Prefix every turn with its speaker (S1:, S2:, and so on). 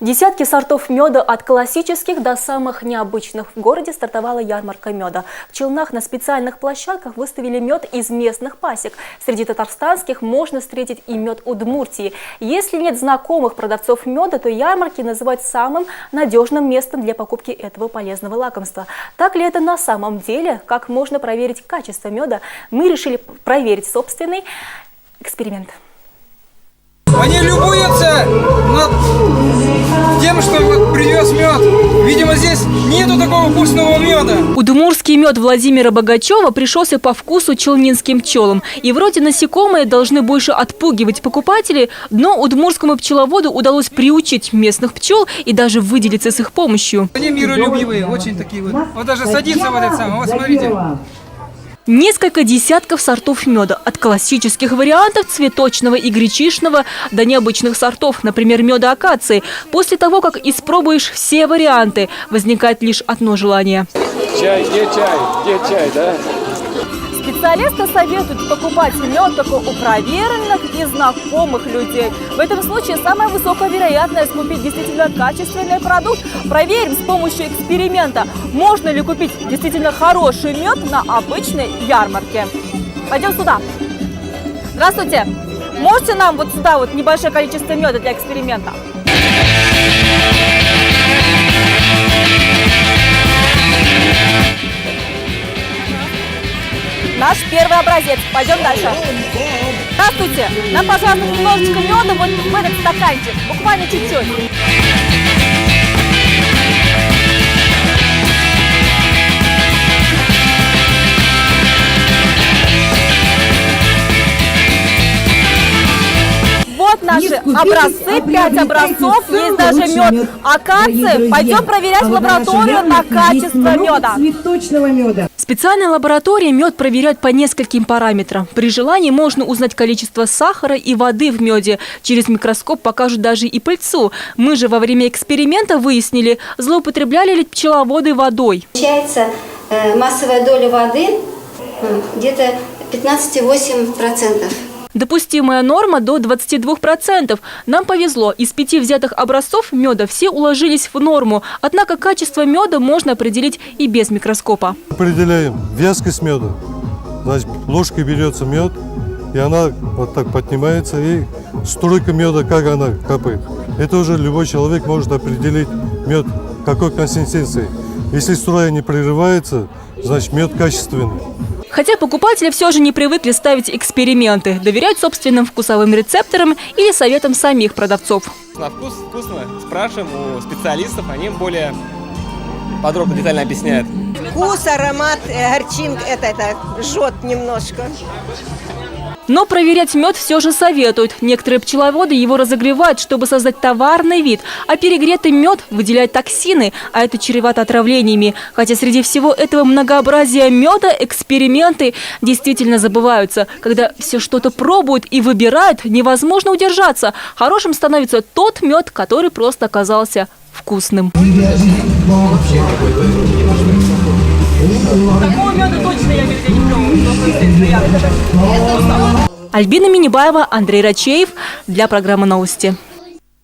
S1: Десятки сортов меда от классических до самых необычных. В городе стартовала ярмарка меда. В Челнах на специальных площадках выставили мед из местных пасек. Среди татарстанских можно встретить и мед Удмуртии. Если нет знакомых продавцов меда, то ярмарки называют самым надежным местом для покупки этого полезного лакомства. Так ли это на самом деле? Как можно проверить качество меда? Мы решили проверить собственный эксперимент.
S2: Они любуются тем, что привез мед. Видимо, здесь нету такого вкусного меда.
S1: Удмуртский мед Владимира Богачева пришелся по вкусу челнинским пчелам. И вроде насекомые должны больше отпугивать покупателей, но удмуртскому пчеловоду удалось приучить местных пчел и даже выделиться с их помощью.
S2: Они миролюбивые, очень такие вот. Вот даже садится вот этот самый, вот смотрите.
S1: Несколько десятков сортов меда. От классических вариантов цветочного и гречишного до необычных сортов, например, меда акации. После того, как испробуешь все варианты, возникает лишь одно желание.
S3: Чай, где чай, да?
S1: Специалисты советуют покупать мед только у проверенных и знакомых людей. В этом случае самая высокая вероятность купить действительно качественный продукт. Проверим с помощью эксперимента, можно ли купить действительно хороший мед на обычной ярмарке. Пойдем сюда. Здравствуйте. Можете нам вот сюда вот небольшое количество меда для эксперимента? Наш первый образец. Пойдем дальше. Здравствуйте. Нам, пожалуйста, немножечко меда вот в этот стаканчик. Буквально чуть-чуть. Вот наши образцы, 5 образцов, есть даже мед акации. Пойдем проверять лабораторию на качество меда.
S4: Цветочного меда.
S1: В специальной лаборатории мед проверяют по нескольким параметрам. При желании можно узнать количество сахара и воды в меде. Через микроскоп покажут даже и пыльцу. Мы же во время эксперимента выяснили, злоупотребляли ли пчеловоды водой.
S5: Получается массовая доля воды где-то 15,8%.
S1: Допустимая норма до 22%. Нам повезло, из 5 взятых образцов меда все уложились в норму. Однако качество меда можно определить и без микроскопа.
S6: Определяем вязкость меда. Значит, ложкой берется мед, и она вот так поднимается, и струйка меда, как она капает. Это уже любой человек может определить мед какой консистенции. Если струя не прерывается, значит мед качественный.
S1: Хотя покупатели все же не привыкли ставить эксперименты, доверяют собственным вкусовым рецепторам или советам самих продавцов.
S3: На вкус вкусно. Спрашиваем у специалистов, они более подробно, детально объясняют.
S7: Вкус, аромат, горчинка, это жжет немножко.
S1: Но проверять мед все же советуют. Некоторые пчеловоды его разогревают, чтобы создать товарный вид. А перегретый мед выделяет токсины, а это чревато отравлениями. Хотя среди всего этого многообразия меда эксперименты действительно забываются. Когда все что-то пробуют и выбирают, невозможно удержаться. Хорошим становится тот мед, который просто оказался вкусным. Такого меда точно я нигде не пробовала. Альбина Минибаева, Андрей Рачеев для программы «Новости».